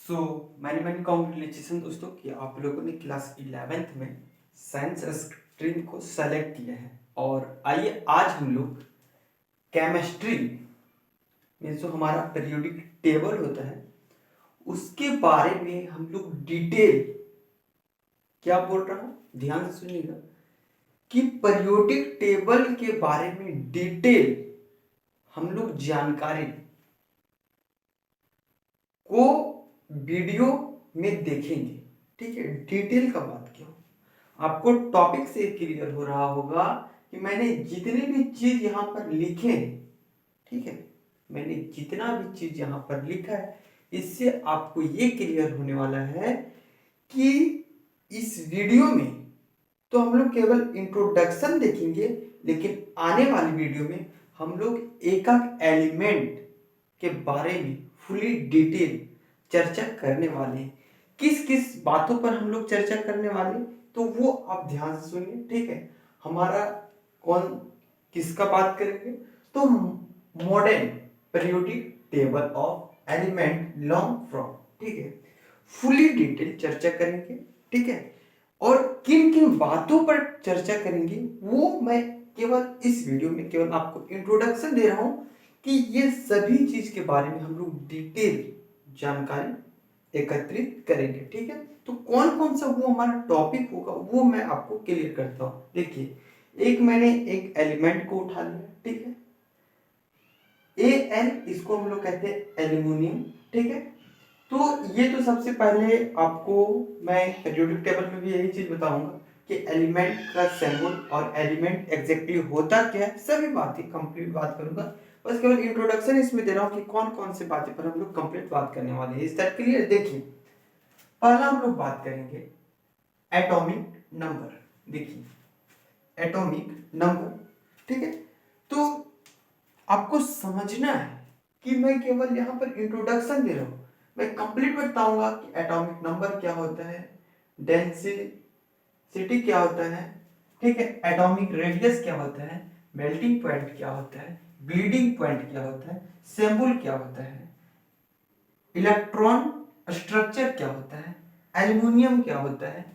सो मैंने मैंने कॉन्ग्रेचुलेसन दोस्तों कि आप लोगों ने क्लास 11th में साइंस स्ट्रीम को सेलेक्ट किया है। और आइए आज हम लोग केमिस्ट्री में जो हमारा पीरियोडिक टेबल होता है उसके बारे में हम लोग डिटेल, क्या बोल रहा हूँ ध्यान से सुनिएगा, कि पीरियोडिक टेबल के बारे में डिटेल हम लोग जानकारी को वीडियो में देखेंगे। ठीक है, डिटेल का बात क्यों, आपको टॉपिक से क्लियर हो रहा होगा कि मैंने जितने भी चीज यहाँ पर लिखे हैं, ठीक है, मैंने जितना भी चीज यहाँ पर लिखा है इससे आपको ये क्लियर होने वाला है कि इस वीडियो में तो हम लोग केवल इंट्रोडक्शन देखेंगे, लेकिन आने वाली वीडियो में हम लोग एक एक एलिमेंट के बारे में फुली डिटेल चर्चा करने वाले हैं। किस किस बातों पर हम लोग चर्चा करने वाले तो वो आप ध्यान से सुनिए। ठीक है, हमारा कौन किसका बात करेंगे तो modern periodic table of element long from, ठीक है, फुली डिटेल चर्चा करेंगे। ठीक है, और किन किन बातों पर चर्चा करेंगे वो मैं केवल इस वीडियो में केवल आपको इंट्रोडक्शन दे रहा हूं कि ये सभी चीज के बारे में हम लोग डिटेल जानकारी एकत्रित करेंगे। ठीक है, तो कौन कौन सा वो हमारा टॉपिक होगा वो मैं आपको क्लियर करता हूं। देखिए, एक मैंने एक एलिमेंट को उठा लिया, ठीक है, एल, इसको हम लोग कहते हैं एल्यूमिनियम। ठीक है, तो ये तो सबसे पहले आपको मैं पीरियोडिक टेबल में भी यही चीज बताऊंगा कि एलिमेंट का सिंबल और एलिमेंट एग्जैक्टली होता क्या है, सभी बातें कंप्लीट बात करूंगा। बस केवल इंट्रोडक्शन इसमें दे रहा हूं कि कौन कौन से बातें पर हम लोग कंप्लीट बात करने वाले हैं। इस टाइप क्लियर। देखिए, पहला हम लोग बात करेंगे एटॉमिक नंबर। देखिए, एटॉमिक नंबर, ठीक है, तो आपको समझना है कि मैं केवल यहाँ पर इंट्रोडक्शन दे रहा हूँ, मैं कंप्लीट बताऊंगा कि एटॉमिक नंबर क्या होता है, डेंसिटी क्या होता है, ठीक है, एटॉमिक रेडियस क्या होता है, मेल्टिंग पॉइंट क्या होता है, ब्लीडिंग पॉइंट क्या होता है, सिंबल क्या होता है, इलेक्ट्रॉन स्ट्रक्चर क्या होता है, एल्यूमिनियम क्या होता है,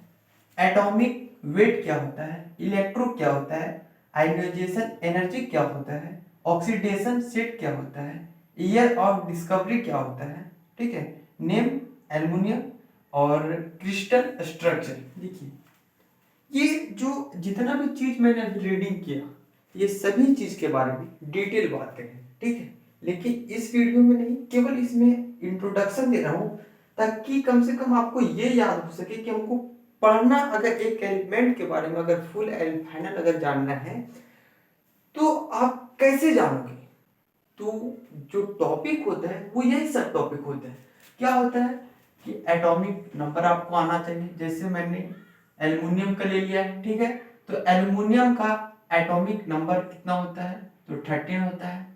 एटॉमिक वेट क्या होता है, इलेक्ट्रो क्या होता है, आयोनाइजेशन एनर्जी क्या होता है, ऑक्सीडेशन स्टेट क्या होता है, ईयर ऑफ डिस्कवरी क्या होता है, ठीक है, नेम एल्यूमिनियम और क्रिस्टल स्ट्रक्चर। देखिए, ये जो जितना भी चीज मैंने रीडिंग किया ये सभी चीज के बारे में डिटेल बात करें। ठीक है, लेकिन इस वीडियो में नहीं, केवल इसमें इंट्रोडक्शन दे रहा हूं ताकि कम से कम आपको ये याद हो सके कि हमको पढ़ना, अगर एक एलिमेंट के बारे में अगर फुल एंड फाइनल अगर जानना है तो आप कैसे जानोगे। तो जो टॉपिक होता है वो यही सब टॉपिक होता है। क्या होता है कि एटॉमिक नंबर आपको आना चाहिए। जैसे मैंने एल्युमिनियम का ले लिया है, ठीक है, तो एल्युमिनियम का एटॉमिक नंबर कितना होता है तो 13 होता है।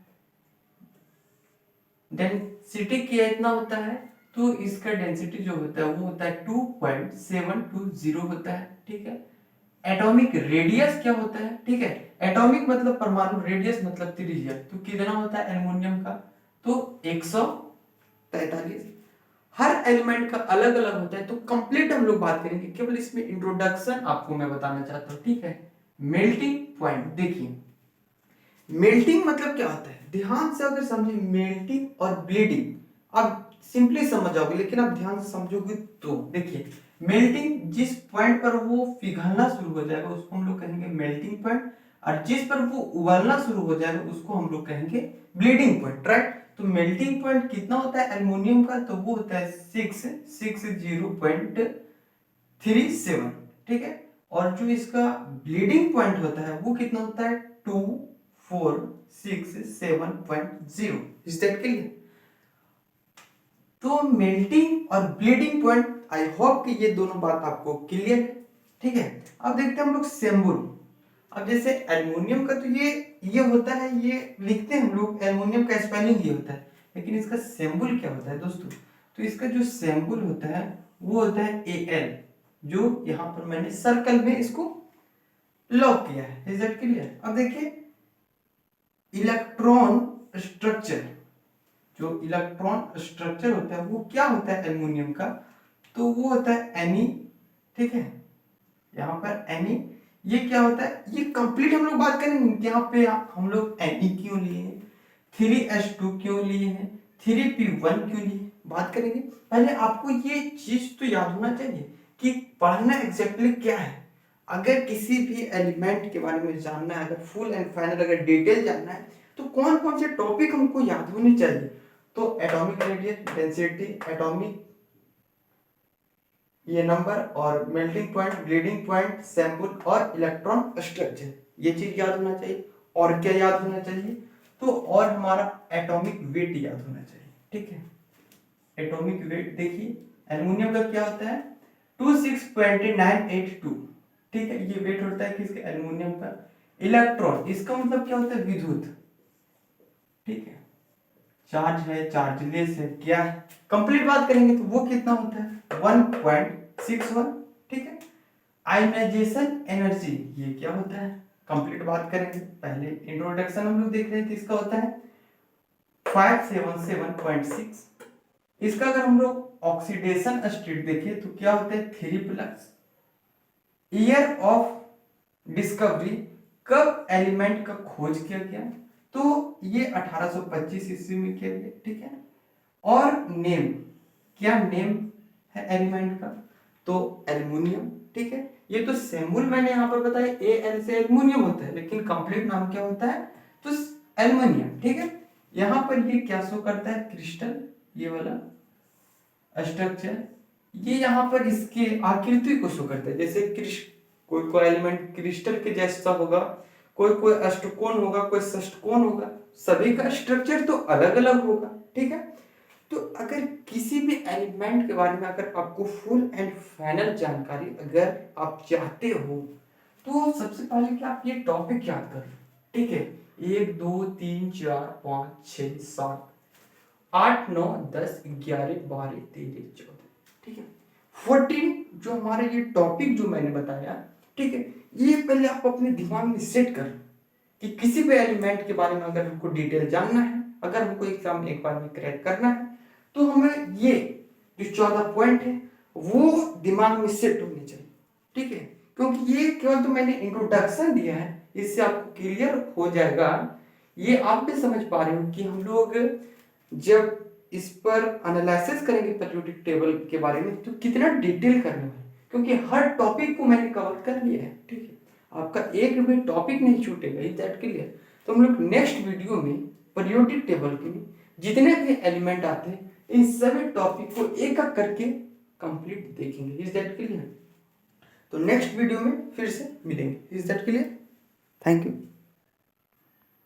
डेंसिटी कितना होता है तो इसका डेंसिटी जो होता है वो होता है 2.720 होता है। ठीक है, एटॉमिक रेडियस क्या होता है, ठीक है, एटॉमिक मतलब परमाणु, रेडियस मतलब त्रिज्या, तो कितना होता है एल्युमिनियम का तो 143। हर एलिमेंट का अलग अलग होता है, तो कंप्लीट हम लोग बात करेंगे, केवल इसमें इंट्रोडक्शन आपको मैं बताना चाहता हूं। ठीक है, मेल्टिंग पॉइंट। देखिए, मेल्टिंग मतलब क्या होता है, ध्यान से अगर समझे, मेल्टिंग और ब्लीडिंग आप सिंपली समझ जाओगे, लेकिन आप ध्यान से समझोगे तो देखिए, मेल्टिंग जिस पॉइंट पर वो पिघलना शुरू हो जाएगा उसको हम लोग कहेंगे मेल्टिंग पॉइंट, और जिस पर वो उबलना शुरू हो जाएगा उसको हम लोग कहेंगे ब्लीडिंग पॉइंट, राइट। तो मेल्टिंग पॉइंट कितना होता है एल्युमिनियम का तो वो होता है 660.37, ठीक है, और जो इसका ब्लीडिंग पॉइंट होता है वो कितना होता है 2467.0। Is that clear. तो मेल्टिंग और ब्लीडिंग पॉइंट, आई होप कि ये दोनों बात आपको क्लियर है। ठीक है, अब देखते हैं हम लोग सिंबल। अब जैसे एल्युमिनियम का तो ये होता है, ये लिखते हैं हम लोग, एल्युमिनियम का स्पेलिंग ये होता है, लेकिन इसका सिंबल क्या होता है दोस्तों, तो इसका जो सिंबल होता है वो होता है Al, जो यहां पर मैंने सर्कल में इसको लॉक किया है। Is that clear. अब देखिए, इलेक्ट्रॉन स्ट्रक्चर, जो इलेक्ट्रॉन स्ट्रक्चर होता है वो क्या होता है एल्युमिनियम का, तो वो होता है Ne, ठीक है। यहाँ पर Ne ये क्या होता है, ये कंप्लीट हम लोग बात करेंगे। यहाँ पे हम लोग Ne क्यों लिए हैं, 3s2 क्यों लिए हैं, 3p1 क्यों लिए, बात करेंगे। पहले आपको ये चीज तो याद होना चाहिए कि पढ़ना एग्जैक्टली क्या है। अगर किसी भी एलिमेंट के बारे में जानना है, अगर फुल एंड फाइनल अगर डिटेल जानना है, तो कौन कौन से टॉपिक हमको याद होने चाहिए। तो एटॉमिक रेडियस, डेंसिटी, एटॉमिक ये नंबर, और melting point, bleeding point, sample और इलेक्ट्रॉन स्ट्रक्चर, ये चीज याद होना चाहिए। और क्या याद होना चाहिए, तो और हमारा एटॉमिक वेट याद होना चाहिए, ठीक है। एटॉमिक वेट देखिए एल्युमिनियम का क्या होता है 26.982, ठीक है, ये वेट होता है किसके, एल्युमिनियम का। इलेक्ट्रॉन इसका मतलब क्या होता है, विद्युत, ठीक है। चार्ज है, चार्जलेस है, क्या है, कंप्लीट बात करेंगे तो वो कितना होता है 1.61, ठीक है। आयनाइजेशन एनर्जी ये क्या होता है, कंप्लीट बात करेंगे। पहले इंट्रोडक्शन हम लोग देख रहे थे, इसका होता है 577.6। इसका अगर हम लोग ऑक्सीडेशन स्टेट देखें तो क्या होता है 3+। ईयर ऑफ डिस्कवरी, कब एलिमेंट का खोज किया गया, तो ये 1825 ईस्वी में किया गया, ठीक है। और नेम, क्या नेम है एलिमेंट का, तो एल्युमिनियम, ठीक है। ये तो सिंबल मैंने यहाँ पर बताया Al से एल्युमिनियम होता है, लेकिन कंप्लीट नाम क्या होता है, तो एल्युमिनियम, ठीक है। यहाँ पर ये क्या शो करता है, क्रिस्टल, ये वाला स्ट्रक्चर, ये यहाँ पर इसके आकृति को शो करता है। जैसे कोई कोई एलिमेंट क्रिस्टल के जैसा होगा, कोई कोई अष्टकोण होगा, कोई षष्टकोण होगा, सभी का स्ट्रक्चर तो अलग अलग होगा, ठीक है। तो अगर किसी भी एलिमेंट के बारे में अगर आपको फुल एंड फाइनल जानकारी अगर आप चाहते हो, तो सबसे पहले क्या आप ये टॉपिक याद कर लो, ठीक है। 1 2 3 4 5 6 7 8 9 10 11 12 13 14, ठीक है। 14 जो हमारा ये टॉपिक जो मैंने बताया, ठीक है, ये पहले आप अपने दिमाग में सेट कर कि किसी भी एलिमेंट के बारे में अगर हमको डिटेल जानना है, अगर हमको एग्जाम एक बार में क्रैक करना है, तो हमें ये जो 14 पॉइंट है वो दिमाग में सेट होने चाहिए, ठीक है। क्योंकि ये केवल तो मैंने इंट्रोडक्शन दिया है, इससे आपको क्लियर हो जाएगा। ये आप भी समझ पा रहे हो कि हम लोग जब इस पर एनालिसिस करेंगे पीरियोडिक टेबल के बारे में, तो कितना डिटेल करना है, क्योंकि हर टॉपिक को मैंने कवर कर लिया है, ठीक है। आपका एक भी टॉपिक नहीं छूटेगा, इज दैट क्लियर। तो हम लोग नेक्स्ट वीडियो में पीरियोडिक टेबल के जितने भी एलिमेंट आते हैं, इन सभी टॉपिक को एक एक करके कंप्लीट देखेंगे, इज दैट क्लियर। तो नेक्स्ट वीडियो में फिर से मिलेंगे, is that clear. Thank you.